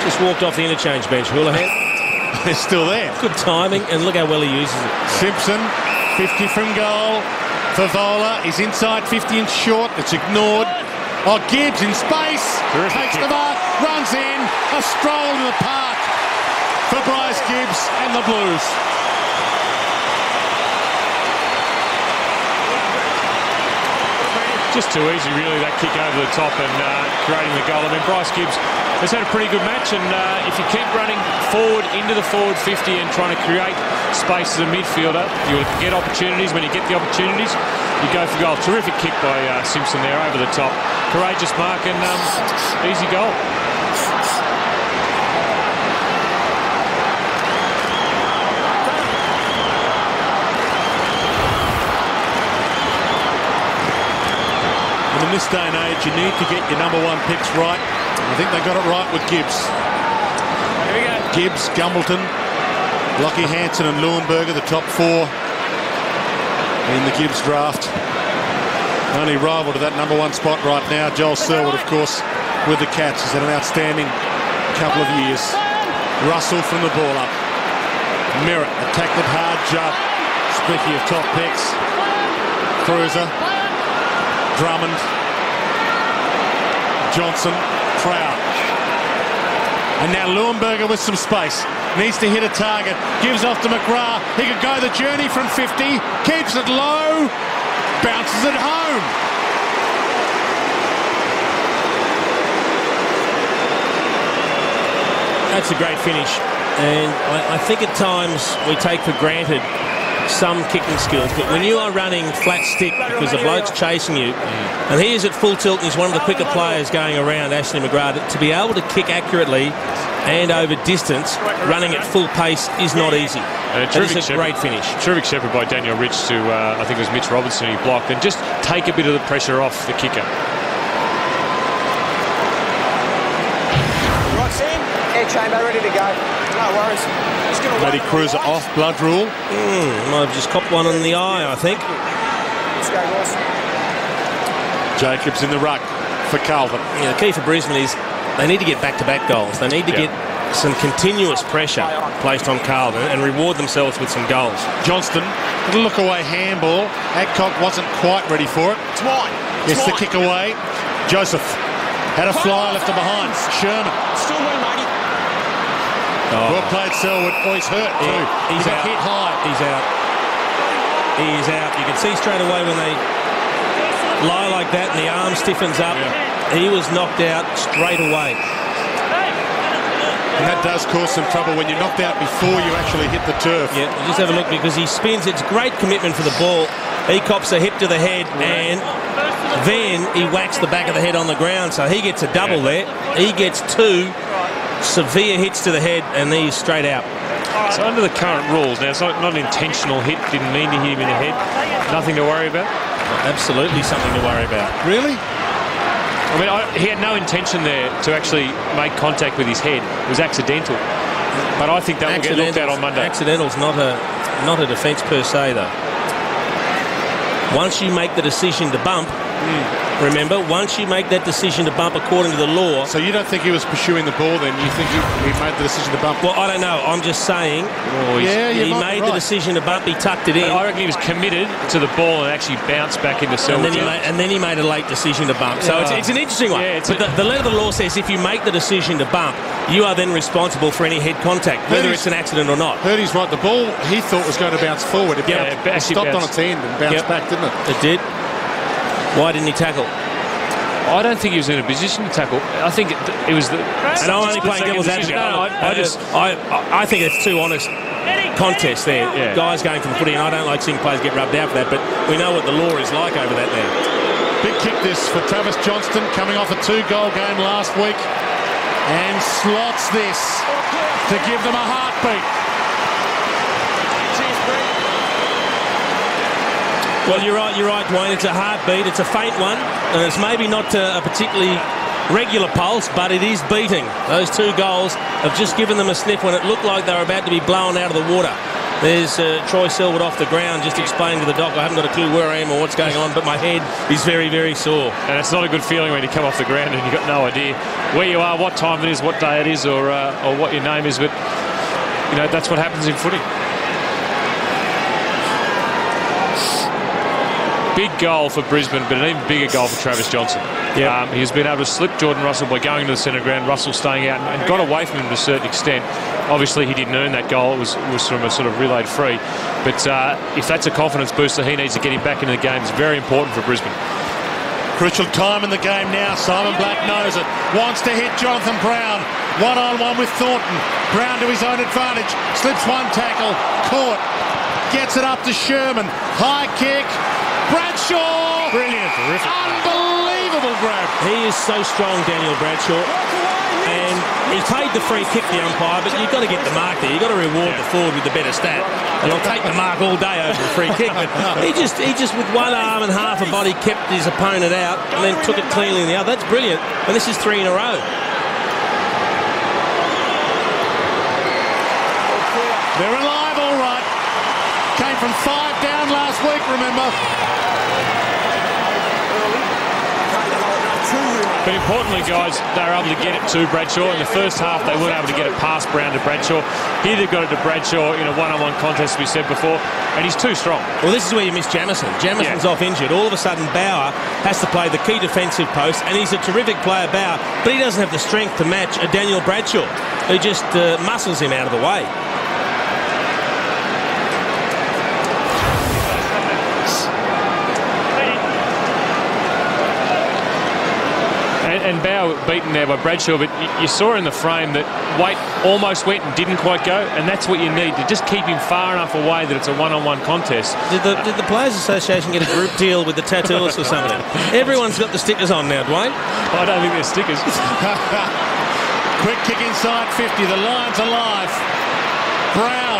Just walked off the interchange bench, Houlihan. They're still there. Good timing, and look how well he uses it. Simpson, 50 from goal. Favola is inside 50 and short. It's ignored. Oh, Gibbs in space. Terrific takes kick. the mark, runs in. A stroll in the park for Bryce Gibbs and the Blues. Just too easy, really, that kick over the top and creating the goal. I mean, Bryce Gibbs has had a pretty good match, and if you keep running forward into the forward 50 and trying to create space as a midfielder, you'll get opportunities. When you get the opportunities, you go for goal. Terrific kick by Simpson there over the top. Courageous mark and easy goal. And in this day and age, you need to get your #1 picks right. I think they got it right with Gibbs. Here we go. Gibbs, Gumbleton, Lockie Hansen and Leuenberger, the top 4 in the Gibbs draft. Only rival to that #1 spot right now, Joel Selwood, of course, with the Cats. He's had an outstanding couple of years. Russell from the ball up. Merritt attacked it hard. Judd. Speaking of top picks, Cruiser, Drummond, Johnson, Trout. And now Leuenberger with some space. Needs to hit a target. Gives off to McGrath. He could go the journey from 50. Keeps it low. Bounces it home. That's a great finish. And I think at times we take for granted some kicking skills, but when you are running flat stick because the bloke's chasing you, and he is at full tilt and he's one of the quicker players going around, Ashley McGrath, to be able to kick accurately and over distance, running at full pace is not easy. And It's a great finish. Terrific shepherd by Daniel Rich to, I think it was Mitch Robertson he blocked, and just take a bit of the pressure off the kicker. Right, Sam? Yeah, Chamber, ready to go. No worries. Just gonna Letty Cruiser off, blood rule. Might have just copped one in the eye, I think. Let's go, boys. Jacobs in the ruck for Carlton. Yeah, the key for Brisbane is they need to get back-to-back goals. They need to get some continuous pressure placed on Carlton and reward themselves with some goals. Johnston, little look away handball. Adcock wasn't quite ready for it. It's mine. It's the kick away. Joseph had a fly left behind. Sherman. Still me, matey. Well played, Selwood. Oh, he's hurt too. He's He got out. hit high. He's out. He is out. You can see straight away when they lie like that and the arm stiffens up. He was knocked out straight away. And that does cause some trouble when you're knocked out before you actually hit the turf. Yeah, just have a look because he spins. It's great commitment for the ball. He cops a hit to the head and then he whacks the back of the head on the ground. So he gets a double there. He gets 2 severe hits to the head and he's straight out. So under the current rules, now it's not an intentional hit, didn't mean to hit him in the head. Nothing to worry about. Absolutely something to worry about. Really? I mean, he had no intention there to actually make contact with his head. It was accidental. But I think that will get looked at on Monday. Accidental's not a defence per se, though. Once you make the decision to bump, remember, once you make that decision to bump according to the law... So you don't think he was pursuing the ball then? You think he made the decision to bump? Well, I don't know. I'm just saying he made the decision to bump. He tucked it in. I reckon he was committed to the ball and actually bounced back into Selwood. And then he made a late decision to bump. So it's an interesting one. Yeah, but the letter of the law says if you make the decision to bump, you are then responsible for any head contact, whether it's an accident or not. Heard he's right. The ball he thought was going to bounce forward. It stopped on its end and bounced back, didn't it? It did. Why didn't he tackle? I don't think he was in a position to tackle. I think it was the... And I'm only playing devil's advocate. I think it's too honest contest there. Yeah. Guys going for the footy, and I don't like seeing players get rubbed out for that, but we know what the law is like over that there. Big kick this for Travis Johnston, coming off a 2-goal game last week, and slots this to give them a heartbeat. Well, you're right, Dwayne. It's a heartbeat. It's a faint one, and it's maybe not a particularly regular pulse, but it is beating. Those 2 goals have just given them a sniff when it looked like they were about to be blown out of the water. There's Troy Selwood off the ground just explaining to the doc, I haven't got a clue where I am or what's going on, but my head is very, very sore. And it's not a good feeling when you come off the ground and you've got no idea where you are, what time it is, what day it is, or what your name is. But, you know, that's what happens in footy. Big goal for Brisbane, but an even bigger goal for Travis Johnson. Yeah. He's been able to slip Jordan Russell by going to the centre ground, Russell staying out and got away from him to a certain extent. Obviously, he didn't earn that goal. It was from a sort of relayed free. But if that's a confidence booster, he needs to get him back into the game. It's very important for Brisbane. Crucial time in the game now. Simon Black knows it. Wants to hit Jonathan Brown. One-on-one with Thornton. Brown to his own advantage. Slips one tackle. Caught. Gets it up to Sherman. High kick. Bradshaw! Brilliant. Terrific. Unbelievable grab. He is so strong, Daniel Bradshaw. And he paid the free kick, the umpire, but you've got to get the mark there. You've got to reward the forward with the better stat. And I'll take the mark all day over a free kick. But he just with one arm and half a body kept his opponent out and then took it cleanly in the other. That's brilliant. And this is 3 in a row. They're alive, all right. Came from 5 down last week, remember. But importantly, guys, they were able to get it to Bradshaw. In the first half, they weren't able to get it past Brown to Bradshaw. Here they've got it to Bradshaw in a one-on-one contest, as we said before, and he's too strong. Well, this is where you miss Jamison. Jamison's off injured. All of a sudden, Bauer has to play the key defensive post, and he's a terrific player, Bauer, but he doesn't have the strength to match a Daniel Bradshaw, who just muscles him out of the way. And Bauer beaten there by Bradshaw, but you saw in the frame that Waite almost went and didn't quite go, and that's what you need, to just keep him far enough away that it's a one-on-one contest. Did the Players Association get a group deal with the tattooists or something? Everyone's got the stickers on now, Dwayne. I don't think they're stickers. Quick kick inside 50. The Lions alive. Brown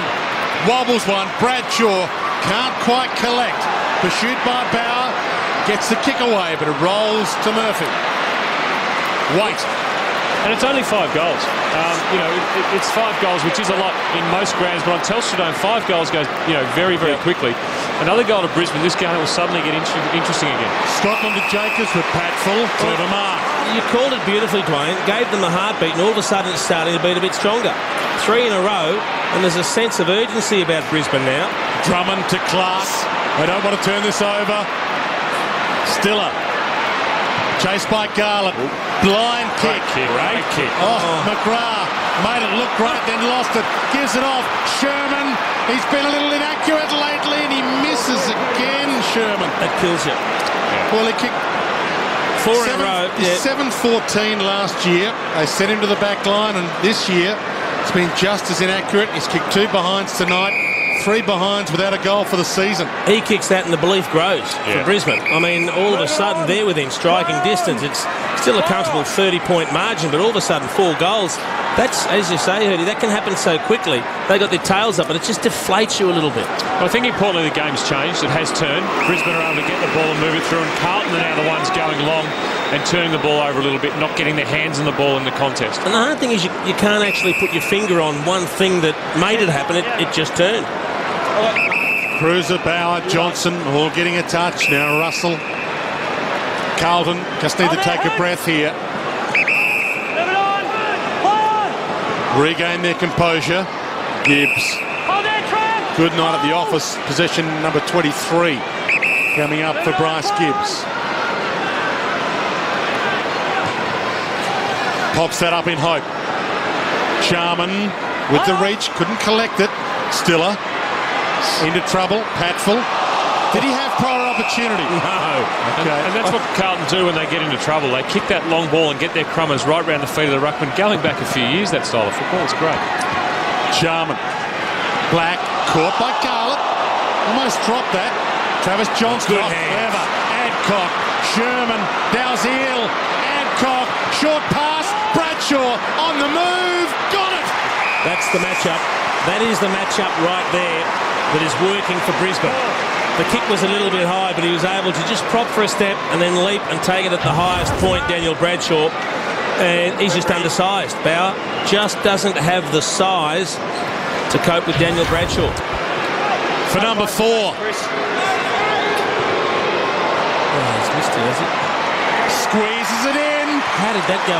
wobbles one. Bradshaw can't quite collect. Pursued by Bauer. Gets the kick away, but it rolls to Murphy. Waite. And it's only 5 goals. You know, it's 5 goals, which is a lot in most grounds, but on Telstra Dome, 5 goals goes, you know, very, very quickly. Another goal to Brisbane, this game will suddenly get interesting again. Scotland to Jacobs with Patfull to the mark. You called it beautifully, Dwayne. Gave them a heartbeat, and all of a sudden it's starting to beat a bit stronger. 3 in a row, and there's a sense of urgency about Brisbane now. Drummond to Clark. They don't want to turn this over. Stiller. Chased by Garland. Blind kick. Great kick. Oh, McGrath made it look great, then lost it. Gives it off. Sherman. He's been a little inaccurate lately, and he misses again, Sherman. That kills you. Yeah. Well, he kicked 4 in a row. He's 7-14 last year. They sent him to the back line, and this year it's been just as inaccurate. He's kicked 2 behinds tonight. 3 behinds without a goal for the season. He kicks that and the belief grows for Brisbane. I mean, all of a sudden they're within striking distance. It's still a comfortable 30-point margin, but all of a sudden 4 goals. That's, as you say, Hurdy, that can happen so quickly. They got their tails up, but it just deflates you a little bit. Well, I think importantly the game's changed. It has turned. Brisbane are able to get the ball and move it through, and Carlton are now the ones going long and turning the ball over a little bit, not getting their hands on the ball in the contest. And the hard thing is you can't actually put your finger on one thing that made it happen. It just turned. Cruiser, Bauer, Johnson all getting a touch. Now Russell. Carlton just need to take a breath here. Regain their composure. Gibbs. Good night at the office. Possession number 23 coming up for Bryce Gibbs. Pops that up in hope. Sharman with the reach. Couldn't collect it. Stiller. Into trouble. Patfull. Did he have prior opportunity? No. Okay. And that's what Carlton do when they get into trouble. They kick that long ball and get their crummers right round the feet of the ruckman. Going back a few years, that style of football is great. Sharman. Black. Caught by Garland. Almost dropped that. Travis Johnson. Good hand. Clever. Adcock. Sherman. Dalziel. Adcock. Short pass. Bradshaw on the move. Got it. That's the matchup. That is the matchup right there that is working for Brisbane. The kick was a little bit high, but he was able to just prop for a step and then leap and take it at the highest point, Daniel Bradshaw. And he's just undersized. Bauer just doesn't have the size to cope with Daniel Bradshaw. for number 4. Oh, he's missed it, has he? Squeezes it in. How did that go?